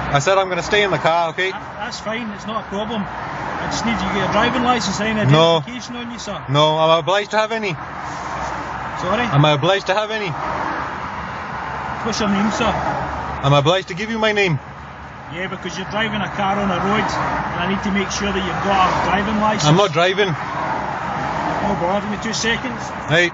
I said I'm going to stay in the car, okay? That's fine, it's not a problem. I just need you to get a driving licence and identification on you, sir. No, am I obliged to have any? Sorry? Am I obliged to have any? What's your name, sir? Am I obliged to give you my name? Yeah, because you're driving a car on a road and I need to make sure that you've got a driving licence. I'm not driving. No bother, give me 2 seconds. Right.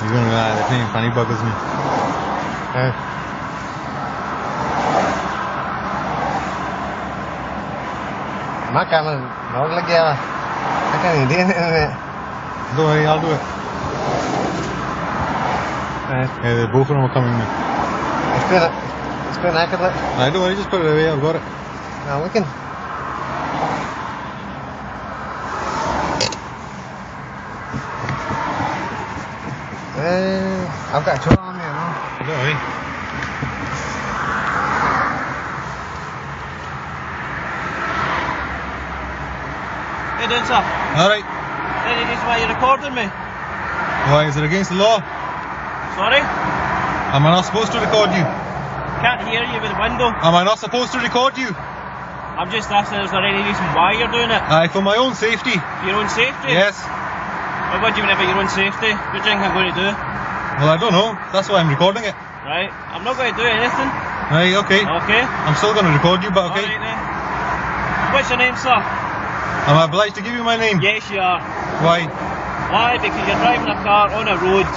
You're going to they're playing funny buggers me. Má camera nó lắc ra mà. Cái này điên này. Don't worry, I'll do it. Yeah, both of them are coming now. It's been accurate. I don't worry, just put it away, I've got it. Now we can. I've got two on here now. Don't worry. Hey, doing, sir? Alright. Any reason why you're recording me? Why, is it against the law? Sorry? Am I not supposed to record you? Can't hear you with the window. Am I not supposed to record you? I'm just asking, is there any reason why you're doing it? Aye, for my own safety. For your own safety? Yes. Well, what do you mean about your own safety? What do you think I'm going to do? Well, I don't know. That's why I'm recording it. Right, I'm not going to do anything. Right, okay. Okay? I'm still going to record you, but okay. Alright then. What's your name, sir? Am I obliged to give you my name? Yes, you are. Why? Why? Because you're driving a car on a road.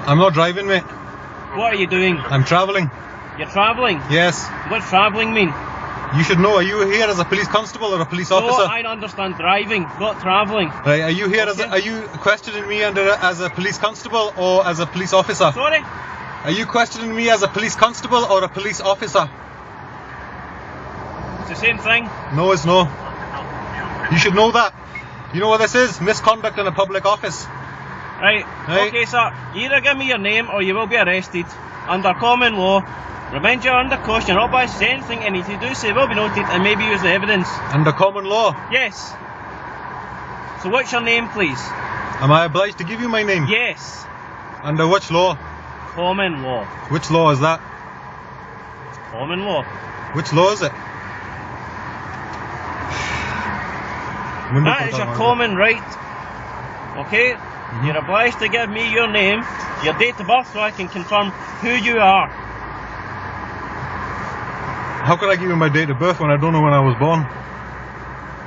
I'm not driving, mate. What are you doing? I'm travelling. You're travelling? Yes. What's travelling mean? You should know. Are you here as a police constable or a police officer? No, I understand driving, not travelling. Right. Are you here are you questioning me as a police constable or as a police officer? Sorry? Are you questioning me as a police constable or a police officer? It's the same thing. No, it's no. You should know that. You know what this is? Misconduct in a public office. Right. Right. Okay, sir. Either give me your name or you will be arrested. Under common law. Remind you under caution, you're not by saying anything, and if you do so, will be noted and maybe use the evidence. Under common law? Yes. So what's your name, please? Am I obliged to give you my name? Yes. Under which law? Common law. Which law is that? Common law. Which law is it? That is your common right. Okay? You're obliged to give me your name, your date of birth, so I can confirm who you are. How could I give you my date of birth when I don't know when I was born?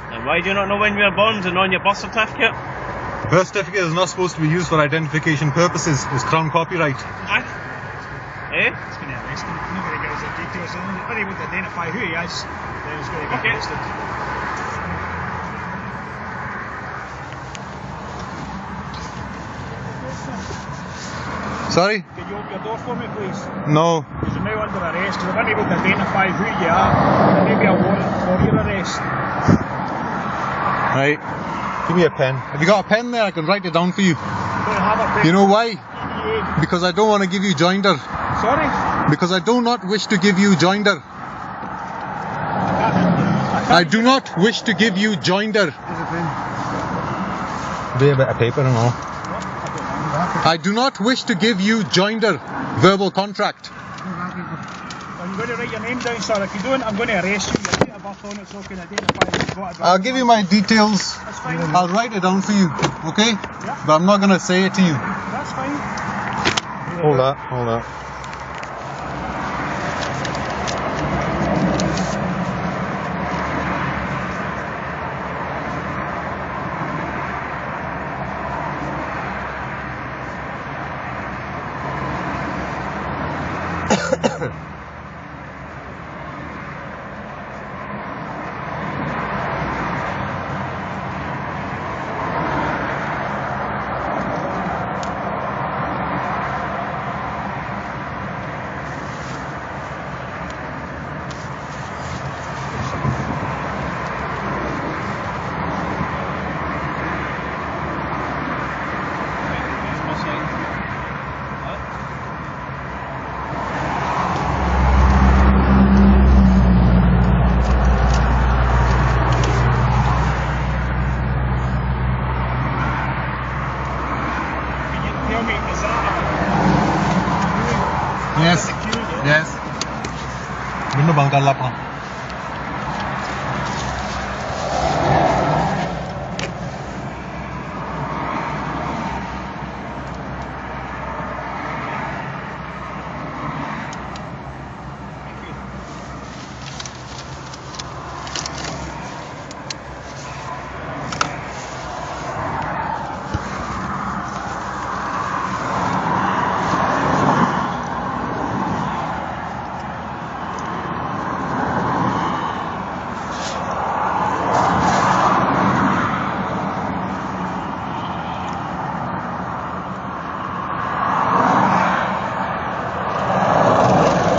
And why do you not know when you were born? Is it on your birth certificate? Birth certificate is not supposed to be used for identification purposes. It's Crown copyright. Eh? It's going to arrest him. Nobody gives the details. They're unable to identify who he is. Then he's going to get arrested. Sorry? Can you open your door for me, please? No. Because you're now under arrest. They're unable to identify who you are. There may be a warrant for your arrest. Right. Give me a pen. Have you got a pen there? I can write it down for you. Don't have a pen. You know why? PDA. Because I don't want to give you joinder. Sorry? Because I do not wish to give you joinder. I do not wish to give you joinder. Here's a pen. Do a bit of paper and all. I don't know. I do not wish to give you joinder. Verbal contract. I'm going to write your name down, sir. If you don't, I'm going to arrest you. Your date of birth on it so I can identify that you've got a driver's I'll give you my details. That's fine. I'll write it down for you, okay? Yeah. But I'm not going to say it to you. That's fine. Hold that, hold that. bang kan lapang.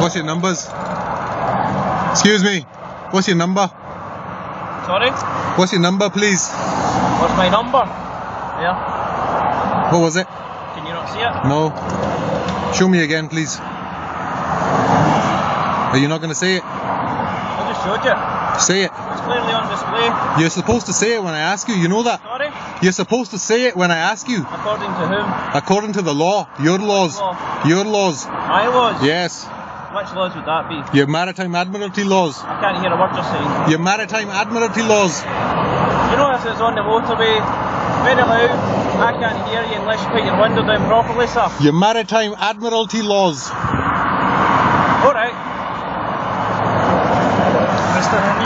What's your numbers? Excuse me. What's your number? Sorry? What's your number, please? What's my number? Yeah. What was it? Can you not see it? No. Show me again, please. Are you not going to say it? I just showed you. Say it. It's clearly on display. You're supposed to say it when I ask you. You know that. Sorry? You're supposed to say it when I ask you. According to whom? According to the law. Your laws. Law. Your laws. My laws? Yes. Which laws would that be? Your Maritime Admiralty laws. I can't hear a word you're saying. Your Maritime Admiralty laws. You know if it's on the motorway, very loud, I can't hear you unless you put your window down properly, sir. Your Maritime Admiralty laws. Alright. Mr. Henry.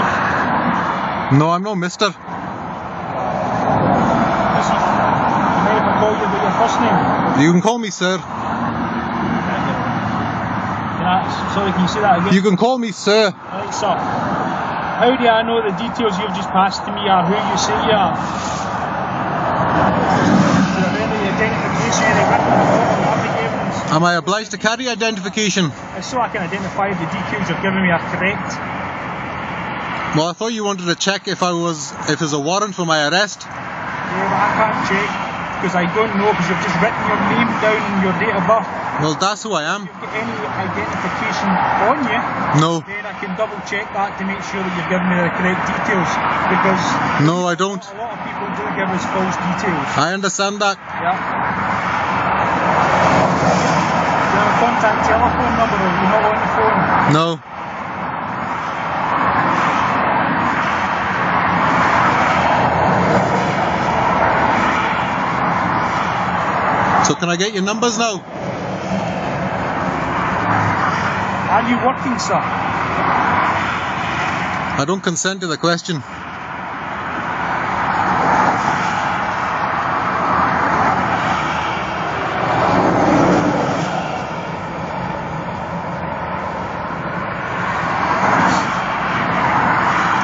No, I'm no mister. Listen, can I ever call you by your first name? You can call me sir. Sorry, can you say that again? You can call me sir. Right, sir. How do I know the details you've just passed to me are who you say you are? Do you have any identification, any written evidence? Am I obliged to carry identification? So I can identify if the details you've given me are correct. Well, I thought you wanted to check if there's a warrant for my arrest. Yeah, but I can't check because I don't know because you've just written your name down and your date of birth. Well, that's who I am. If you've got any identification on you, No. then I can double check that to make sure that you've given me the correct details because No, I don't. a lot of people do give us false details. I understand that. Yeah. Do you have a contact telephone number or you're not on the phone? No. So can I get your numbers now? Are you working, sir? I don't consent to the question.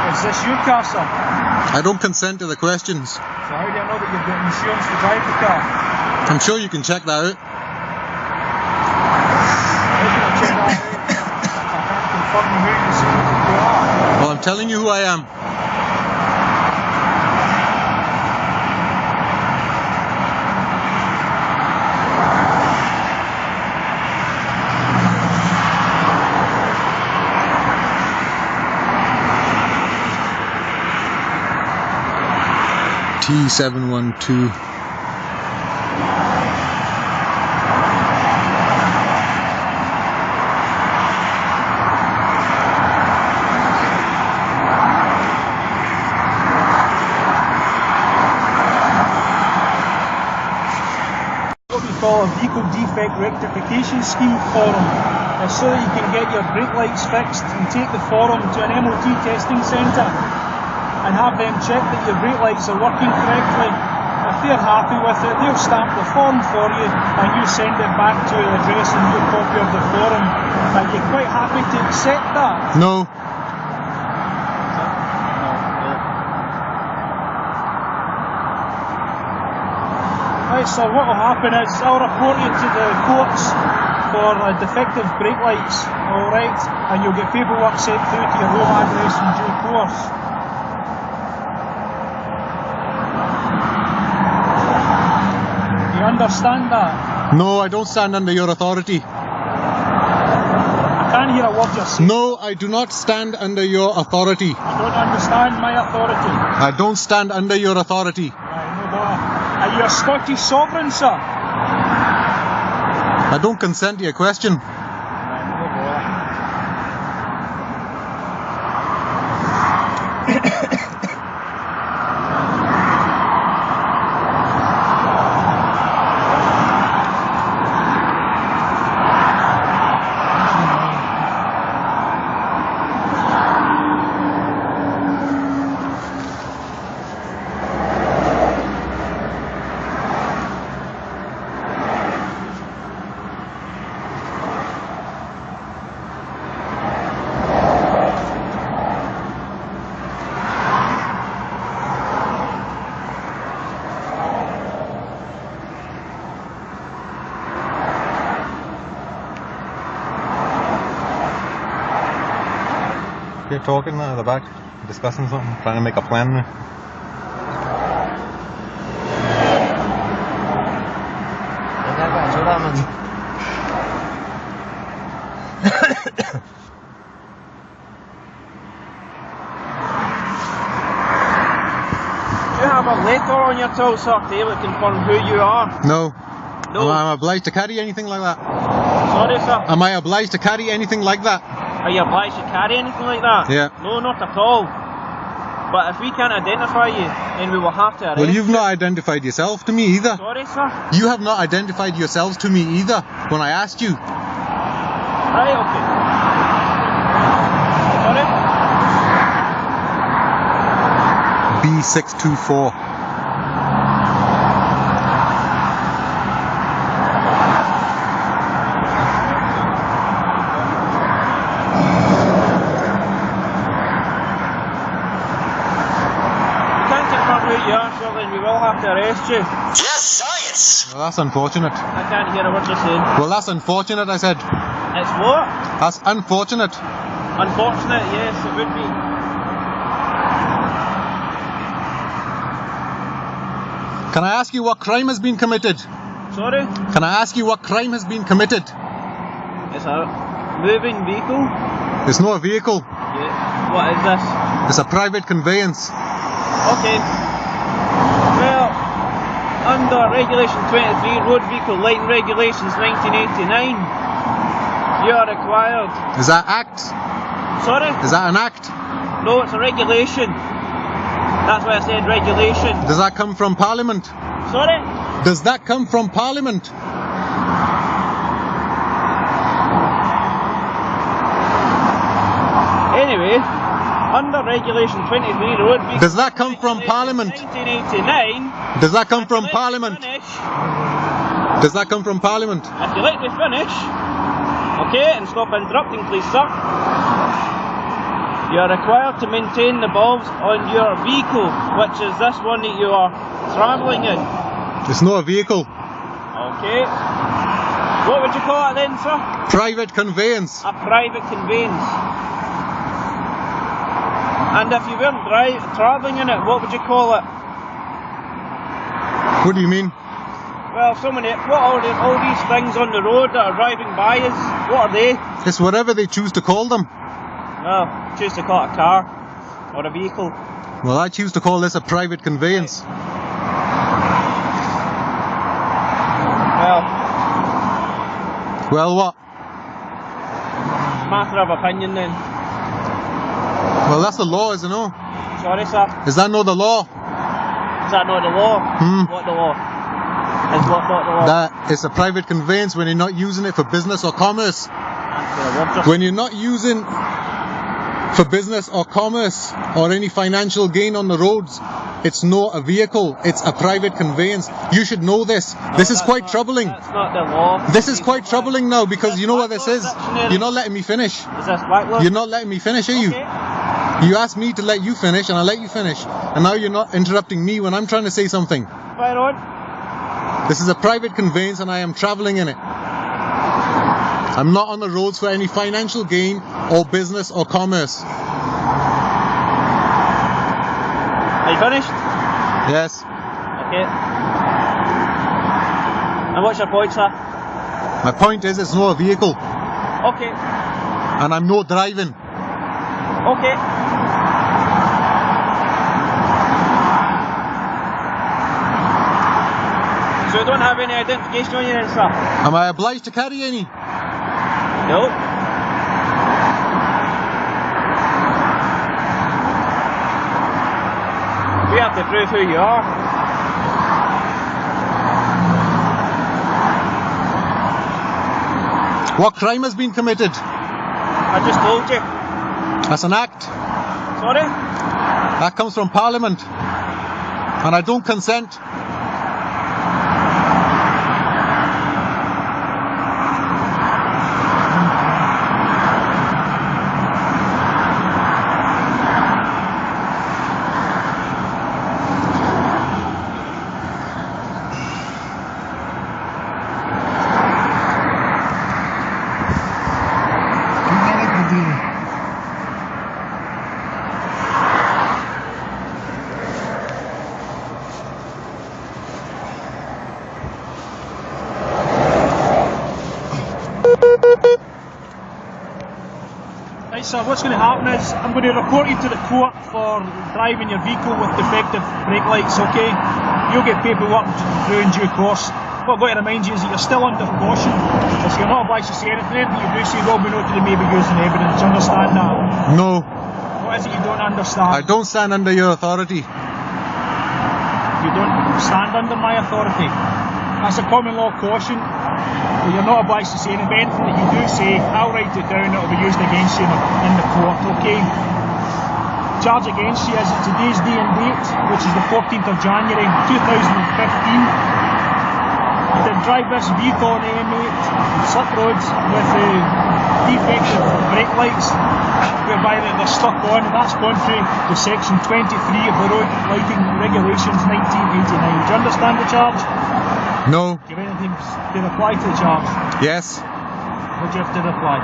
Is this your car, sir? I don't consent to the questions. So how do I know that you've got insurance to drive the car? I'm sure you can check that out. How can I check that out? I can't confirm who you say you are. Well, I'm telling you who I am. T712. What we call a vehicle defect rectification scheme forum. It's so that you can get your brake lights fixed and take the forum to an MOT testing centre and have them check that your brake lights are working correctly. If they're happy with it, they'll stamp the form for you and you send it back to the address and your copy of the form. Are you quite happy to accept that? No. Right, so what will happen is I'll report you to the courts for defective brake lights, alright? And you'll get paperwork sent through to your home address in due course. Do you understand that? No, I don't stand under your authority. I can't hear a word you're saying. No, I do not stand under your authority. You don't understand my authority. I don't stand under your authority. Right, no bother. Are you a Scottish sovereign, sir? I don't consent to your question. Right, no bother. They're talking at the back, discussing something, trying to make a plan. Do you have a letter on your till, sir, to able to confirm who you are? No. No. Am I obliged to carry anything like that? Sorry, sir. Am I obliged to carry anything like that? Are you obliged to carry anything like that? Yeah. No, not at all. But if we can't identify you, then we will have to arrest Well, you've you. not identified yourself to me either. Sorry, sir. You have not identified yourselves to me either when I asked you. Right, okay. Sorry? B624. Then we will have to arrest you. Just science! Well, that's unfortunate. I can't hear what you're saying. Well, that's unfortunate, I said. It's what? That's unfortunate. Unfortunate, yes, it would be. Can I ask you what crime has been committed? Sorry? Can I ask you what crime has been committed? It's a moving vehicle. It's not a vehicle. Yeah. What is this? It's a private conveyance. Okay. Well, under Regulation 23, Road Vehicle Lighting Regulations 1989, you are required. Is that act? Sorry? Is that an act? No, it's a regulation. That's why I said regulation. Does that come from Parliament? Sorry? Does that come from Parliament? Anyway, under Regulation 23, Road Vehicle Does that come from Parliament? 1989. Does that come from If you'd like to Parliament? finish, Does that come from Parliament? If you'd like to finish, okay, and stop interrupting, please, sir. You are required to maintain the bulbs on your vehicle, which is this one that you are travelling in. It's not a vehicle. Okay. What would you call it then, sir? Private conveyance. A private conveyance. And if you weren't travelling in it, what would you call it? What do you mean? Well, what are all these things on the road that are driving by us? What are they? It's whatever they choose to call them. No, choose to call it a car or a vehicle. Well, I choose to call this a private conveyance. Well, Well, what? matter of opinion then. Well, that's the law, isn't it? Sorry, sir. Is that not the law? Is that not the law? Hmm. What the law? Is what not the law? That it's a private conveyance when you're not using it for business or commerce. That's When you're not using for business or commerce or any financial gain on the roads, it's not a vehicle, it's a private conveyance. You should know this. This is quite troubling. That's not the law. This is quite troubling now because you know what this is? You're not letting me finish. Is this black law? You're not letting me finish, are you? Okay. You asked me to let you finish and I let you finish. And now you're not interrupting me when I'm trying to say something. Fire on. This is a private conveyance and I am travelling in it. I'm not on the roads for any financial gain or business or commerce. Are you finished? Yes. Okay. And what's your point, sir? My point is it's not a vehicle Okay. and I'm not driving. Okay. So you don't have any identification on you then, sir? Am I obliged to carry any? No. We have to prove who you are. What crime has been committed? I just told you. That's an act. Sorry? That comes from Parliament. And I don't consent. sir, what's going to happen is I'm going to report you to the court for driving your vehicle with defective brake lights, okay? You'll get paperwork through in due course. What I've got to remind you is that you're still under caution, so you're not obliged to say anything. Anything you do say will be noted and may be used in evidence. Do you understand that? No, What is it you don't understand? I don't stand under your authority. You don't stand under my authority. That's a common law caution. But you're not obliged to say anything. Anything that you do say, I'll write it down. It'll be used against you in the court, okay? Charge against you is today's day and date, which is the 14th of January 2015. You did drive this vehicle on AM8 slip roads with defective brake lights, whereby they're stuck on, and that's contrary to section 23 of the Road Lighting Regulations 1989. Do you understand the charge? No. Do you have anything to reply to the charge? Yes. What do you have to reply?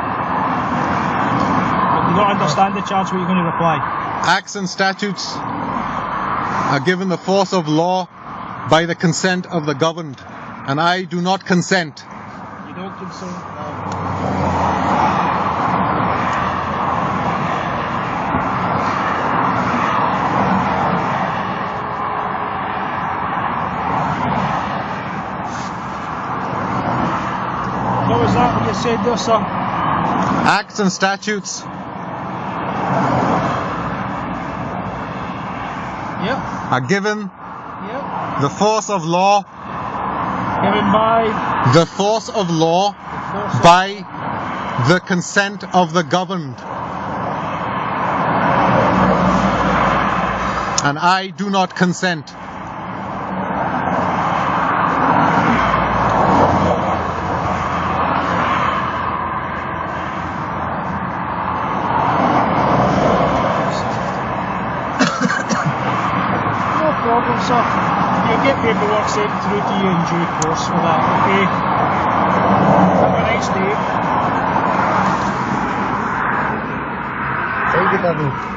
If you don't understand the charge, what are you going to reply? Acts and statutes are given the force of law by the consent of the governed, and I do not consent. You don't consent? What was that what you said there, sir? Acts and statutes Yep. are given Yep. the force of law, Given by the force of law the force of by the consent of the governed, and I do not consent. No problem, sir. You'll get paperwork sent through to you in due course for that, okay? Have a nice day. Sa'yo kita, bro.